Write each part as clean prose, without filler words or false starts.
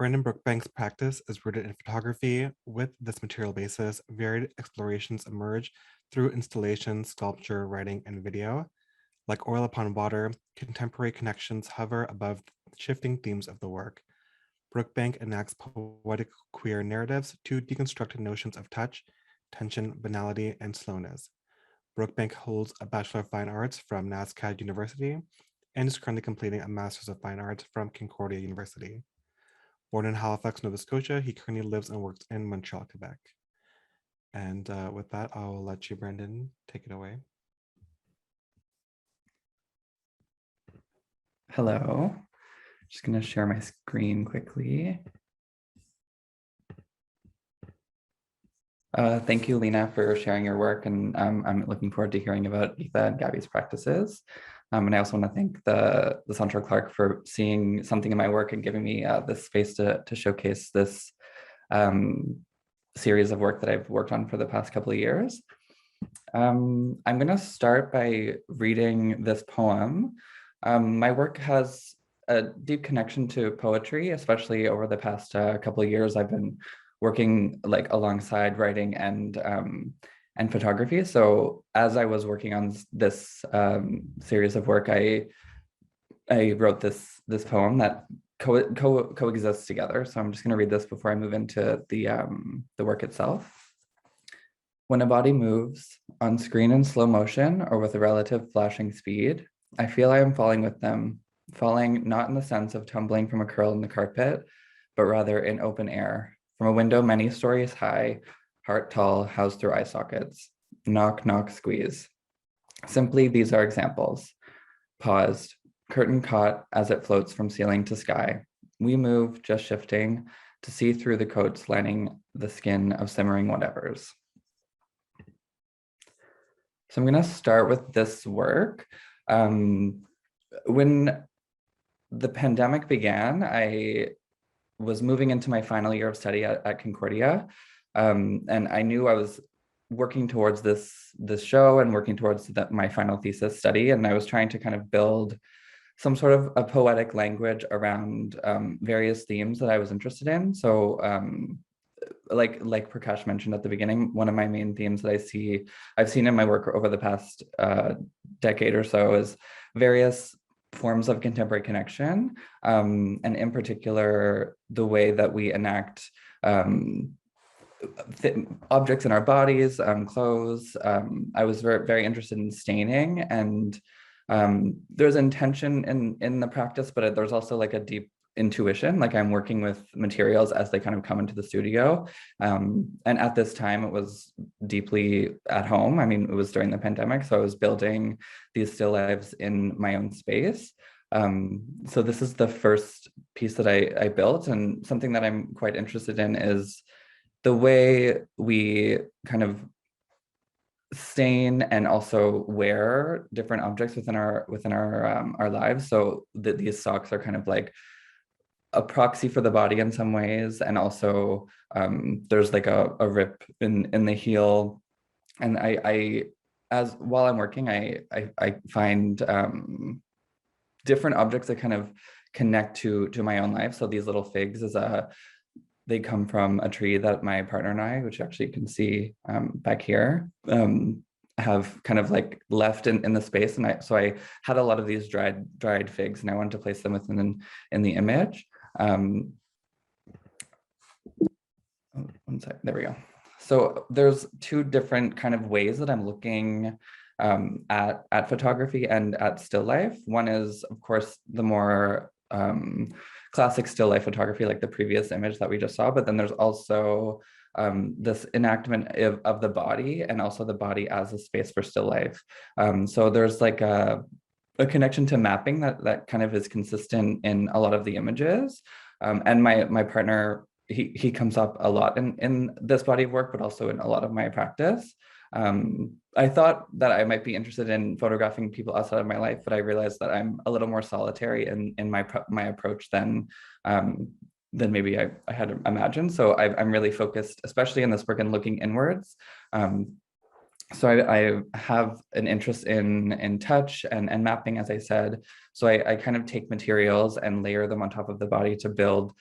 Brandon Brookbank's practice is rooted in photography. With this material basis, varied explorations emerge through installation, sculpture, writing, and video. Like oil upon water, contemporary connections hover above the shifting themes of the work. Brookbank enacts poetic queer narratives to deconstruct notions of touch, tension, banality, and slowness. Brookbank holds a Bachelor of Fine Arts from NASCAD University and is currently completing a Master's of Fine Arts from Concordia University. Born in Halifax, Nova Scotia, he currently lives and works in Montreal, Quebec. And with that, I'll let you, Brandon, take it away. Hello, just going to share my screen quickly. Thank you, Lena, for sharing your work, and I'm looking forward to hearing about Etha and Gabby's practices. And I also want to thank the Central Clark for seeing something in my work and giving me this space to showcase this series of work that I've worked on for the past couple of years. I'm going to start by reading this poem. My work has a deep connection to poetry, especially over the past couple of years. I've been working like alongside writing and photography. So as I was working on this series of work, I wrote this poem that coexists together. So I'm just going to read this before I move into the work itself. When a body moves on screen in slow motion or with a relative flashing speed, I feel I am falling with them, falling not in the sense of tumbling from a curl in the carpet, but rather in open air, from a window many stories high, heart tall, housed through eye sockets. Knock, knock, squeeze. Simply, these are examples. Paused, curtain caught as it floats from ceiling to sky. We move, just shifting, to see through the coats lining the skin of simmering whatevers. So I'm going to start with this work. When the pandemic began, I was moving into my final year of study at Concordia, and I knew I was working towards this show and working towards my final thesis study, and I was trying to kind of build some sort of a poetic language around various themes that I was interested in. So like Prakash mentioned at the beginning, one of my main themes that I've seen in my work over the past decade or so is various forms of contemporary connection, and in particular, the way that we enact objects in our bodies, clothes. I was very, very interested in staining, and there's intention in the practice, but there's also like a deep intuition, like I'm working with materials as they kind of come into the studio. And at this time, it was deeply at home. I mean, it was during the pandemic, so I was building these still lives in my own space. So this is the first piece that I built, and something that I'm quite interested in is the way we kind of stain and also wear different objects within our lives. So these socks are kind of like a proxy for the body in some ways, and also there's like a rip in the heel, and while I'm working, I find different objects that kind of connect to my own life. So these little figs they come from a tree that my partner and I, which actually you can see back here, have kind of like left in the space, and so I had a lot of these dried figs, and I wanted to place them in the image. One sec, there we go. So there's two different kind of ways that I'm looking at photography and at still life. One is, of course, the more classic still life photography, like the previous image that we just saw, but then there's also this enactment of the body, and also the body as a space for still life. So there's like a connection to mapping that kind of is consistent in a lot of the images. And my partner, he comes up a lot in this body of work, but also in a lot of my practice. I thought that I might be interested in photographing people outside of my life, but I realized that I'm a little more solitary in my approach than maybe I had imagined. So I'm really focused, especially in this work, and looking inwards. So I have an interest in touch and mapping, as I said. So I kind of take materials and layer them on top of the body to build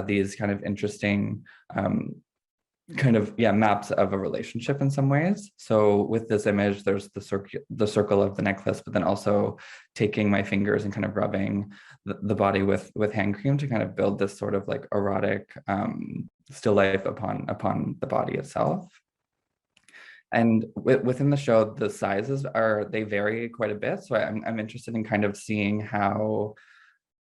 these kind of interesting maps of a relationship in some ways. So with this image, there's the circle of the necklace, but then also taking my fingers and kind of rubbing the body with hand cream to kind of build this sort of like erotic still life upon the body itself. And within the show, the sizes they vary quite a bit. So I'm interested in kind of seeing how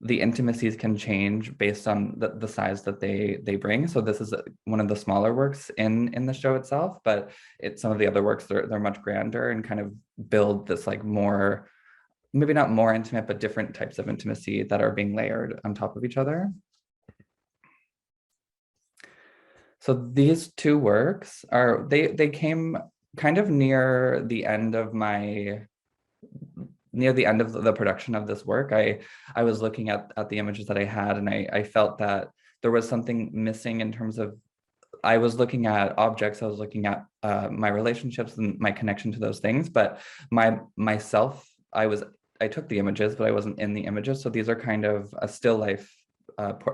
the intimacies can change based on the size that they bring. So this is one of the smaller works in the show itself, but some of the other works, they're much grander and kind of build this like more, maybe not more intimate, but different types of intimacy that are being layered on top of each other. So these two works they came kind of near the end of the production of this work. I was looking at the images that I had, and I felt that there was something missing in terms of, I was looking at objects, I was looking at my relationships and my connection to those things, but myself, I took the images, but I wasn't in the images. So these are kind of a still life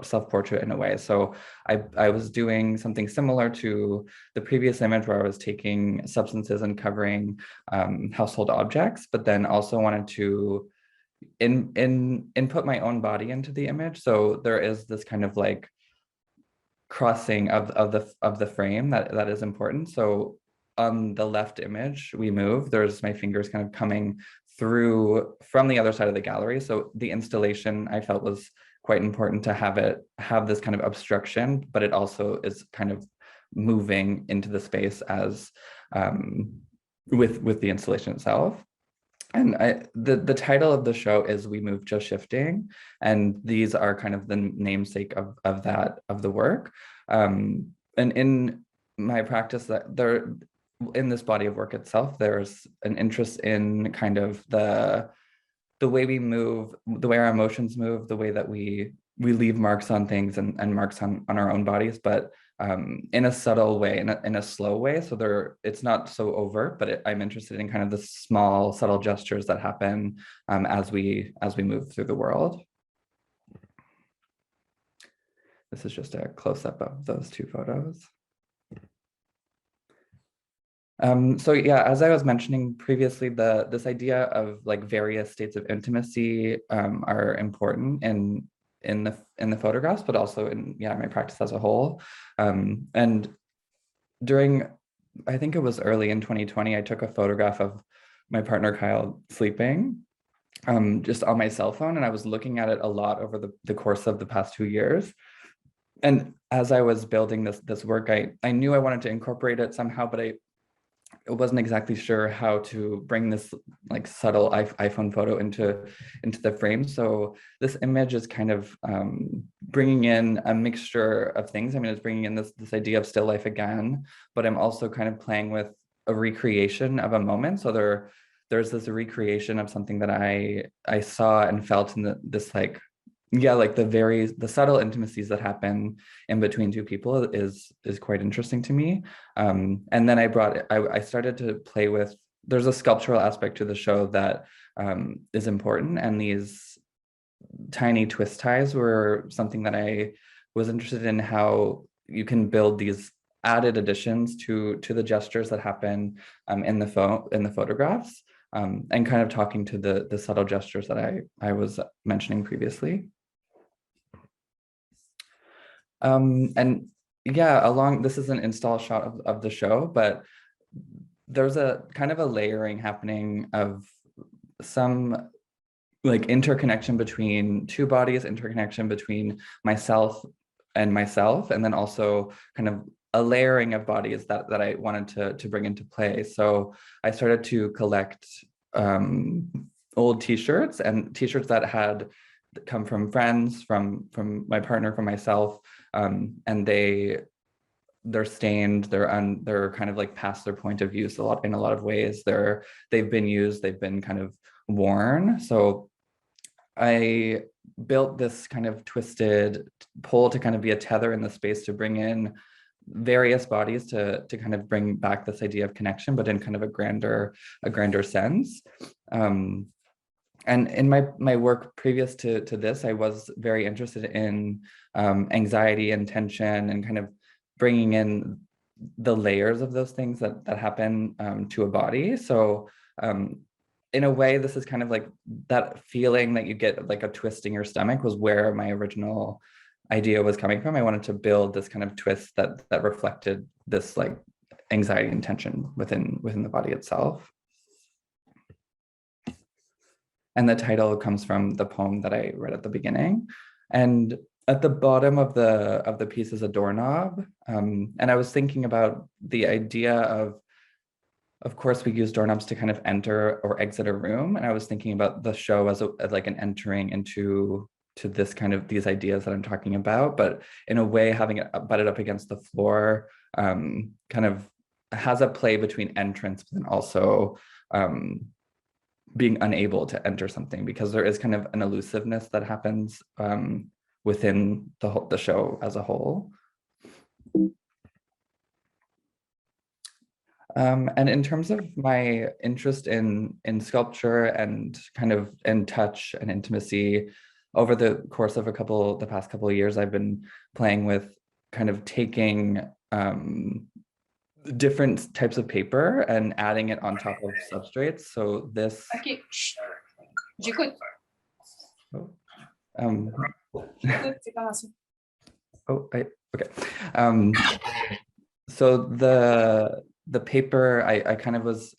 self-portrait in a way. So I was doing something similar to the previous image where I was taking substances and covering household objects, but then also wanted to input my own body into the image. So there is this kind of like crossing of the frame that is important. So on the left image we move, there's my fingers kind of coming through from the other side of the gallery. So the installation I felt was quite important to have this kind of obstruction, but it also is kind of moving into the space as with the installation itself. And the title of the show is We Move Just Shifting, and these are kind of the namesake of the work. And in my practice, in this body of work itself, there's an interest in kind of the way we move, the way our emotions move, the way that we leave marks on things and marks on our own bodies, but in a subtle way, in a slow way. So it's not so overt, but I'm interested in kind of the small, subtle gestures that happen as we move through the world. This is just a close-up of those two photos. So yeah, as I was mentioning previously, this idea of like various states of intimacy are important in the photographs, but also in my practice as a whole. And during, I think it was early in 2020, I took a photograph of my partner Kyle sleeping just on my cell phone, and I was looking at it a lot over the course of the past 2 years. And as I was building this work, I knew I wanted to incorporate it somehow, but I wasn't exactly sure how to bring this like subtle iPhone photo into the frame. So this image is kind of bringing in a mixture of things. I mean, it's bringing in this idea of still life again, but I'm also kind of playing with a recreation of a moment. So there's this recreation of something that I saw and felt in this like the subtle intimacies that happen in between two people is quite interesting to me. And then I started to play with, there's a sculptural aspect to the show that is important. And these tiny twist ties were something that I was interested in, how you can build these added additions to the gestures that happen in the photographs, and kind of talking to the subtle gestures that I was mentioning previously. And yeah, this is an install shot of the show, but there's a kind of a layering happening of some like interconnection between two bodies, interconnection between myself, and then also kind of a layering of bodies that I wanted to bring into play. So I started to collect old t-shirts and t-shirts that had come from friends, from my partner, from myself, and they're stained, they're kind of like past their point of use in a lot of ways. They've been used, they've been kind of worn. So I built this kind of twisted pole to kind of be a tether in the space to bring in various bodies to kind of bring back this idea of connection, but in kind of a grander sense. And in my work previous to this, I was very interested in anxiety and tension and kind of bringing in the layers of those things that happen to a body. So in a way, this is kind of like that feeling that you get like a twist in your stomach was where my original idea was coming from. I wanted to build this kind of twist that reflected this like anxiety and tension within the body itself. And the title comes from the poem that I read at the beginning. And at the bottom of the piece is a doorknob. And I was thinking about the idea of course, we use doorknobs to kind of enter or exit a room. And I was thinking about the show as like an entering into this kind of these ideas that I'm talking about, but in a way, having it butted up against the floor kind of has a play between entrance and also being unable to enter something, because there is kind of an elusiveness that happens within the show as a whole. And in terms of my interest in sculpture and kind of in touch and intimacy, over the course of the past couple of years, I've been playing with kind of taking different types of paper and adding it on top of substrates. So this. Okay. J'écoute. Okay. So the paper, I kind of was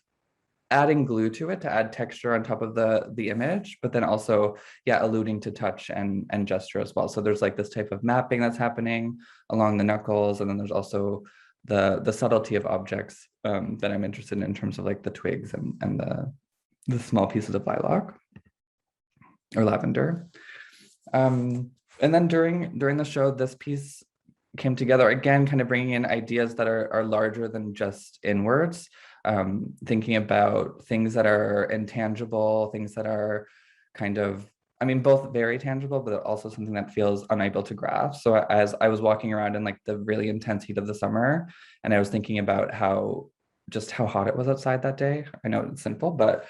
adding glue to it to add texture on top of the image, but then also, yeah, alluding to touch and gesture as well. So there's like this type of mapping that's happening along the knuckles, and then there's also the subtlety of objects that I'm interested in terms of like the twigs and the small pieces of lilac or lavender. And then during the show, this piece came together again, kind of bringing in ideas that are larger than just inwards, thinking about things that are intangible, things that are kind of, I mean, both very tangible, but also something that feels unable to grasp. So as I was walking around in like the really intense heat of the summer, and I was thinking about how hot it was outside that day. I know it's simple, but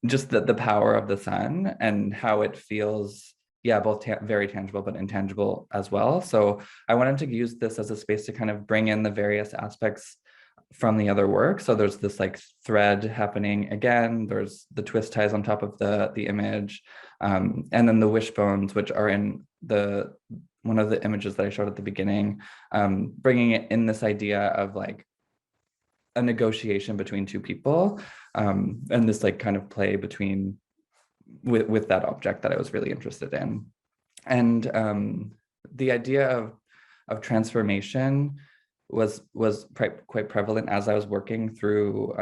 just the power of the sun and how it feels, yeah, both very tangible, but intangible as well. So I wanted to use this as a space to kind of bring in the various aspects from the other work. So there's this like thread happening again, there's the twist ties on top of the image, and then the wishbones, which are in one of the images that I showed at the beginning, bringing it in this idea of like a negotiation between two people, and this like kind of play between with that object that I was really interested in. And the idea of transformation was quite prevalent as I was working through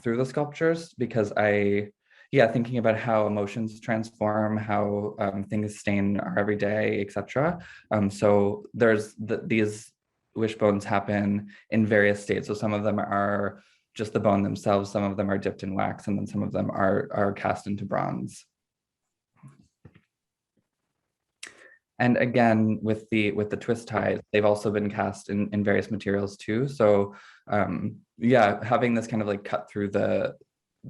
the sculptures, because thinking about how emotions transform, how things stain our everyday, etc. So there's these wishbones happen in various states. So some of them are just the bone themselves, some of them are dipped in wax, and then some of them are cast into bronze. And again, with the twist ties, they've also been cast in various materials too. So having this kind of like cut through the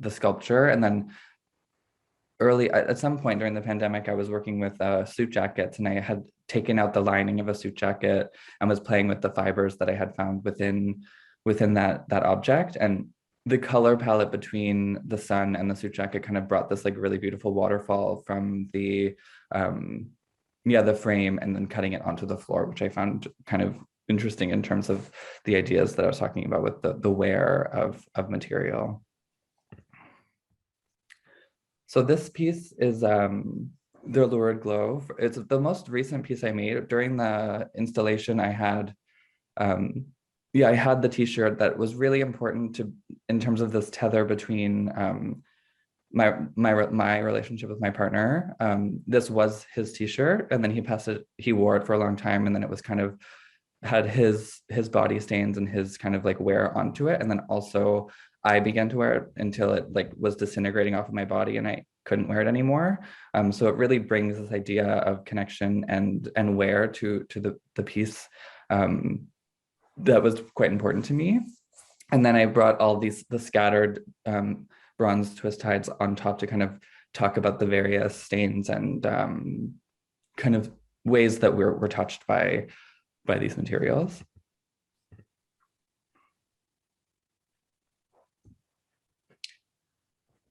sculpture. And then at some point during the pandemic, I was working with suit jackets, and I had taken out the lining of a suit jacket and was playing with the fibers that I had found within that object. And the color palette between the sun and the suit jacket kind of brought this like really beautiful waterfall from the frame, and then cutting it onto the floor, which I found kind of interesting in terms of the ideas that I was talking about with the wear of material. So this piece is the Lurid Glow. It's the most recent piece I made. During the installation, I had the t-shirt that was really important in terms of this tether between my relationship with my partner. This was his t-shirt, and then he wore it for a long time, and then it was kind of had his body stains and his kind of like wear onto it. And then also I began to wear it until it like was disintegrating off of my body and I couldn't wear it anymore. So it really brings this idea of connection and wear to the piece that was quite important to me. And then I brought all the scattered bronze twist ties on top to kind of talk about the various stains and kind of ways that we're touched by these materials.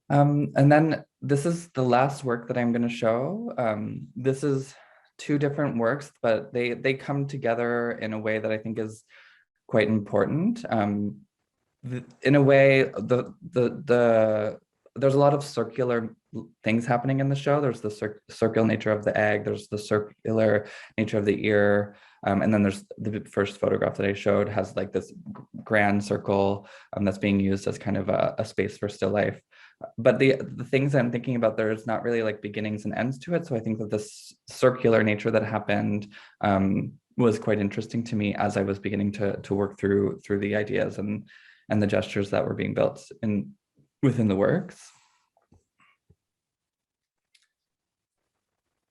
And then this is the last work that I'm going to show. This is two different works, but they come together in a way that I think is quite important. In a way, there's a lot of circular things happening in the show. There's the circular nature of the egg. There's the circular nature of the ear. And then there's the first photograph that I showed has like this grand circle that's being used as kind of a space for still life. But the things I'm thinking about, there's not really like beginnings and ends to it. So I think that this circular nature that happened was quite interesting to me as I was beginning to work through the ideas and the gestures that were being built within the works.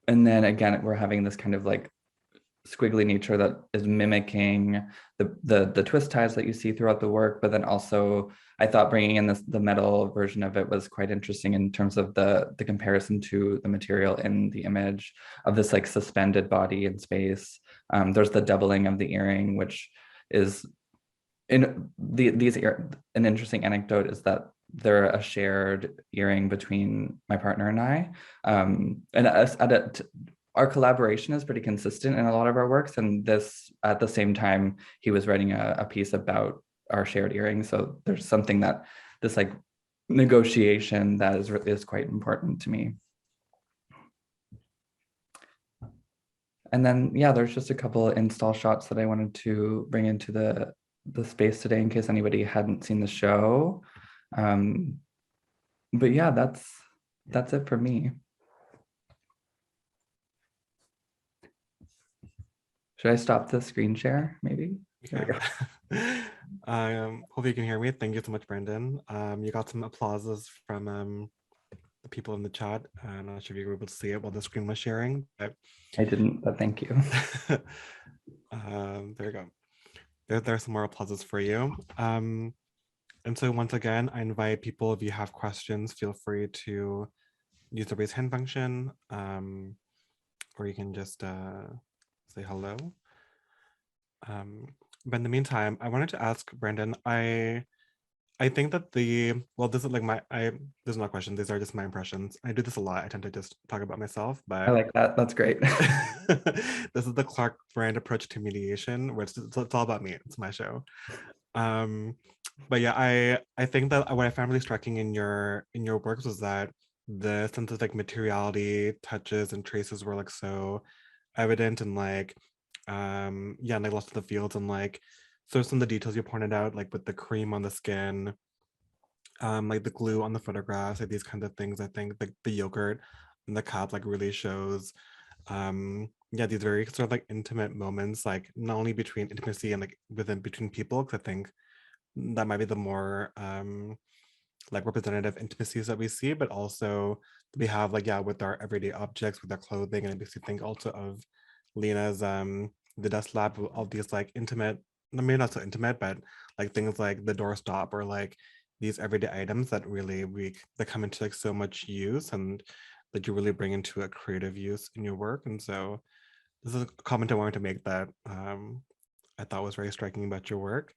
And then again, we're having this kind of like squiggly nature that is mimicking the twist ties that you see throughout the work, but then also I thought bringing in the metal version of it was quite interesting in terms of the comparison to the material in the image of this like suspended body in space. There's the doubling of the earring, which is an interesting anecdote is that they're a shared earring between my partner and I. Our collaboration is pretty consistent in a lot of our works. And this, at the same time, he was writing a piece about our shared earring. So there's something that this like negotiation that is quite important to me. And then, yeah, there's just a couple of install shots that I wanted to bring into the space today in case anybody hadn't seen the show. But yeah, that's it for me. Should I stop the screen share, maybe? Yeah. Hope you can hear me. Thank you so much, Brandon. You got some applauses from the people in the chat. I'm not sure if you were able to see it while the screen was sharing. But... I didn't, but thank you. There you go. There's some more applauses for you. And so once again, I invite people, if you have questions, feel free to use the raise hand function, or you can just say hello. But in the meantime, I wanted to ask Brandon, I think that this is like there's no question, these are just my impressions. I do this a lot. I tend to just talk about myself, but I like that. That's great. This is the Clark brand approach to mediation, where it's all about me. It's my show. But yeah, I think that what I found really striking in your works was that the sense of like materiality, touches, and traces were like so evident, and like yeah, and like lots of the fields, and like so some of the details you pointed out, like with the cream on the skin, like the glue on the photographs, like these kinds of things. I think the yogurt and the cup like really shows yeah, these very sort of like intimate moments, like not only between intimacy and like between people, because I think that might be the more like representative intimacies that we see, but also we have like, yeah, with our everyday objects, with our clothing. And I basically think also of Lena's the dust lab, all these like intimate, maybe not so intimate, but like things like the doorstop, or like these everyday items that really that come into like so much use, and that you really bring into a creative use in your work. And so this is a comment I wanted to make that I thought was very striking about your work.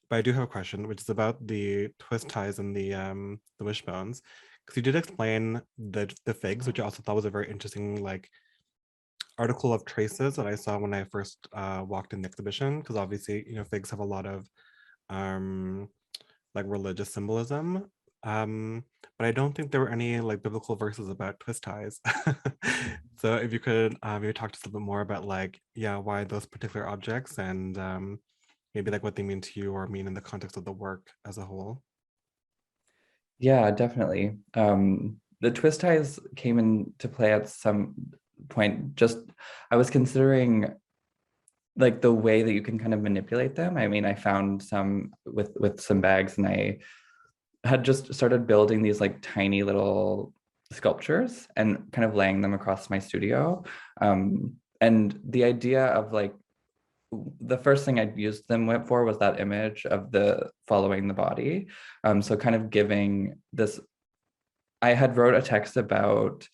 But I do have a question, which is about the twist ties and the wishbones, because you did explain the figs, which I also thought was a very interesting like article of traces that I saw when I first walked in the exhibition, because obviously, you know, figs have a lot of like religious symbolism, but I don't think there were any like biblical verses about twist ties. So if you could maybe talk to us a little bit more about like, yeah, why those particular objects, and maybe like what they mean to you or mean in the context of the work as a whole. Yeah, definitely. The twist ties came into play at some point. I was considering like the way that you can kind of manipulate them. I mean, I found some with some bags, and I had just started building these like tiny little sculptures and kind of laying them across my studio. And the idea of like the first thing I used them for was that image of the following the body. So kind of giving this, I had wrote a text about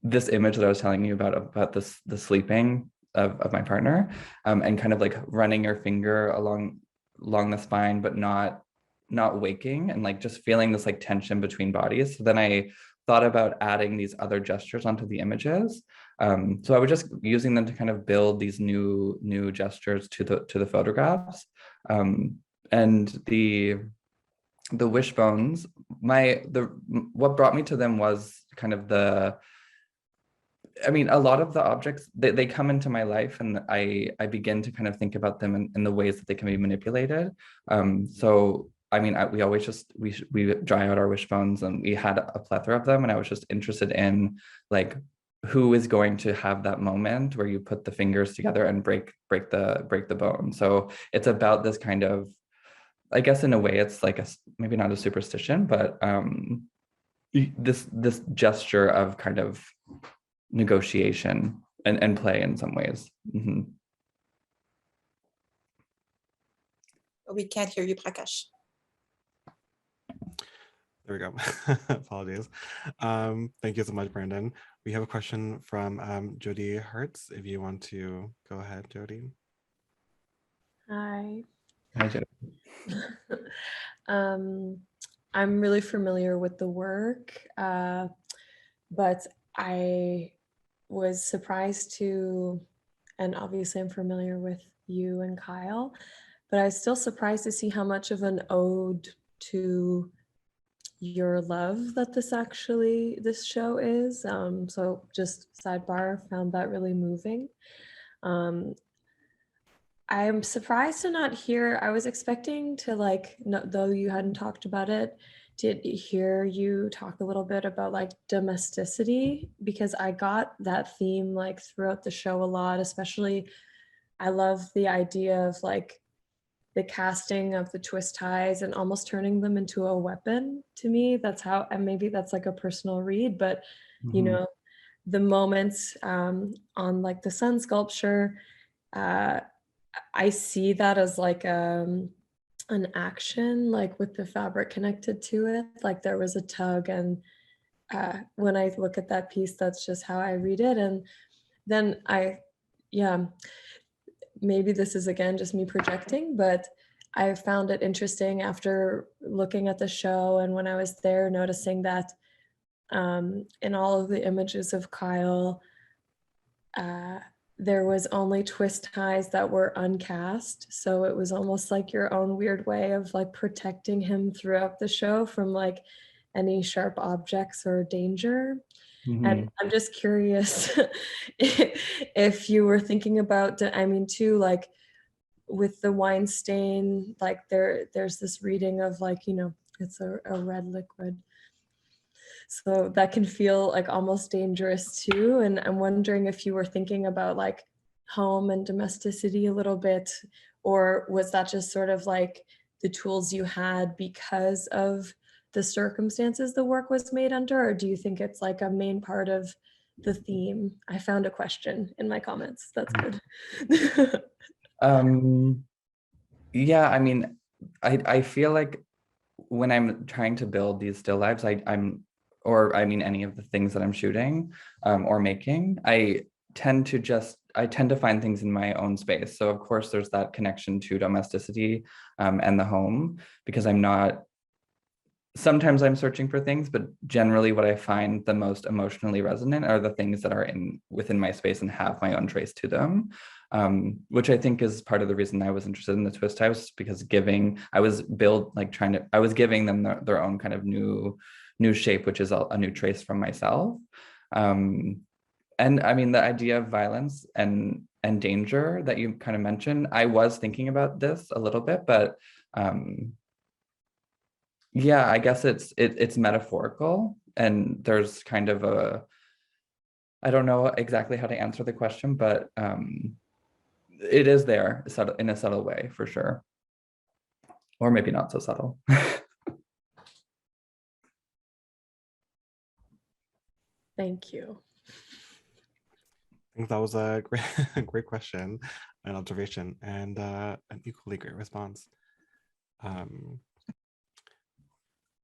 this image that I was telling you about this, the sleeping of my partner, and kind of like running your finger along the spine, but not waking, and like just feeling this like tension between bodies. So then I thought about adding these other gestures onto the images. So I was just using them to kind of build these new gestures to the photographs. And the wishbones, what brought me to them was kind of I mean, a lot of the objects, they come into my life, and I begin to kind of think about them in the ways that they can be manipulated. So I mean, we dry out our wishbones, and we had a plethora of them, and I was just interested in like who is going to have that moment where you put the fingers together and break the bone. So it's about this kind of, I guess in a way it's like maybe not a superstition, but this gesture of kind of negotiation and play in some ways. Mm-hmm. We can't hear you, Prakash. There we go. Apologies. Thank you so much, Brandon. We have a question from Jody Hertz. If you want to go ahead, Jody. Hi. Hi, Jody. I'm really familiar with the work, but I was surprised to, and obviously I'm familiar with you and Kyle, but I was still surprised to see how much of an ode to your love that this show is. So just sidebar, found that really moving. I am surprised to not hear, I was expecting to like, no, though you hadn't talked about it, to hear you talk a little bit about like domesticity, because I got that theme like throughout the show a lot, especially I love the idea of like the casting of the twist ties and almost turning them into a weapon. To me, that's how, and maybe that's like a personal read, but you know, the moments on like the sun sculpture, I see that as like an action, like with the fabric connected to it, like there was a tug, and when I look at that piece, that's just how I read it. And then maybe this is again just me projecting, but I found it interesting after looking at the show, and when I was there noticing that in all of the images of Kyle, there was only twist ties that were uncast. So it was almost like your own weird way of like protecting him throughout the show from like any sharp objects or danger. And I'm just curious if you were thinking about, I mean, too, like with the wine stain, like there's this reading of like, you know, it's a red liquid. So that can feel like almost dangerous too. And I'm wondering if you were thinking about like home and domesticity a little bit, or was that just sort of like the tools you had because of the circumstances the work was made under, or do you think it's like a main part of the theme? I found a question in my comments. That's good. Yeah, I mean, I feel like when I'm trying to build these still lives, I mean any of the things that I'm shooting or making, I tend to find things in my own space. So of course there's that connection to domesticity and the home, because sometimes I'm searching for things, but generally what I find the most emotionally resonant are the things that are within my space and have my own trace to them. Which I think is part of the reason I was interested in the twist ties, because I was giving them their own kind of new shape, which is a new trace from myself. And I mean, the idea of violence and danger that you kind of mentioned, I was thinking about this a little bit, but yeah, I guess it's metaphorical, and there's kind of I don't know exactly how to answer the question, but it is there in a subtle way for sure, or maybe not so subtle. Thank you. I think that was a great, great question and observation, and an equally great response. If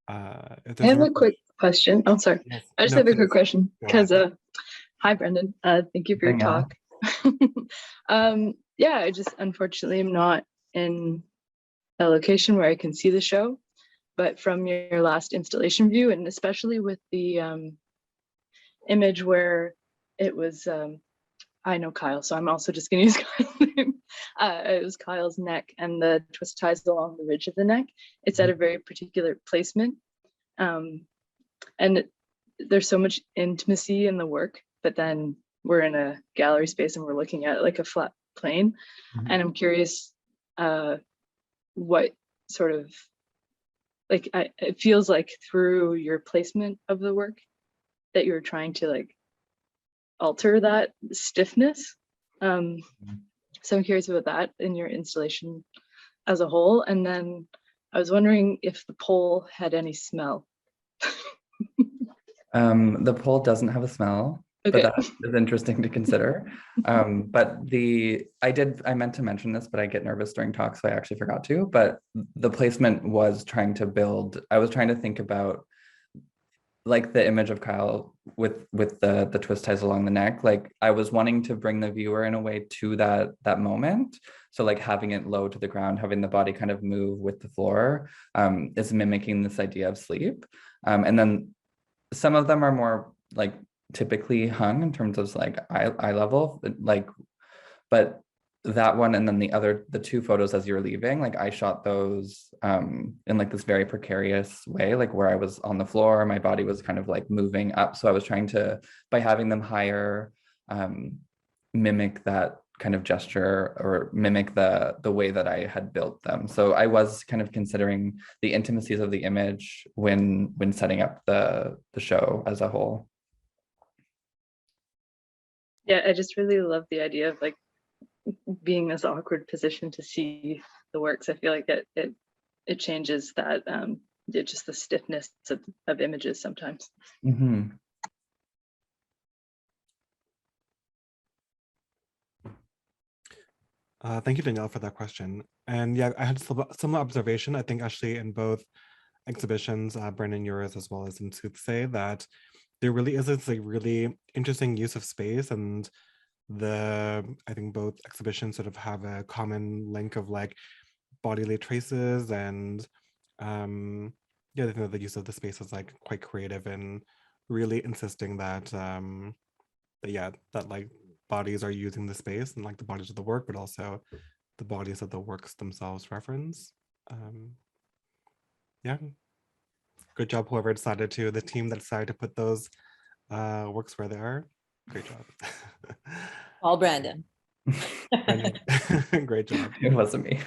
I there's have no a quick question. Oh, sorry. yes, I just no, have a please, quick question go ahead. because, hi, Brandon. Thank you for your Danielle. talk. Yeah, I just unfortunately am not in a location where I can see the show, but from your last installation view, and especially with the image where it was, I know Kyle, so I'm also just going to use Kyle's name. It was Kyle's neck and the twist ties along the ridge of the neck. It's at a very particular placement. And there's so much intimacy in the work, but then we're in a gallery space and we're looking at it like a flat plane. And I'm curious what sort of, like, it feels like through your placement of the work that you're trying to like alter that stiffness. So I'm curious about that in your installation as a whole. And then I was wondering if the pole had any smell. The pole doesn't have a smell, Okay. but that is interesting to consider. But I meant to mention this, but I get nervous during talks, so I actually forgot to. But the placement was trying to build, I was trying to think about like the image of Kyle with the twist ties along the neck. Like I was wanting to bring the viewer in a way to that moment. So like having it low to the ground, having the body kind of move with the floor is mimicking this idea of sleep. And then some of them are more like typically hung in terms of like eye level, like, but that one and then the two photos as you're leaving, like I shot those in like this very precarious way, like where I was on the floor, my body was kind of like moving up. So I was trying to, by having them higher, mimic that kind of gesture or mimic the way that I had built them. So I was kind of considering the intimacies of the image when setting up the show as a whole. Yeah, I just really love the idea of like being this awkward position to see the works. I feel like it changes that just the stiffness of images sometimes. Mm-hmm. Thank you, Danielle, for that question. And yeah, I had some observation, I think actually in both exhibitions, Brandon, yours as well as in Soothsay, that there really is this like really interesting use of space, and I think both exhibitions sort of have a common link of like bodily traces, and yeah, I think the use of the space is like quite creative and really insisting that that like bodies are using the space and like the bodies of the work, but also the bodies of the works themselves reference. Yeah, good job whoever decided to, the team that decided to put those works where they are. Great job. All Brandon. Brandon, great job. It wasn't me.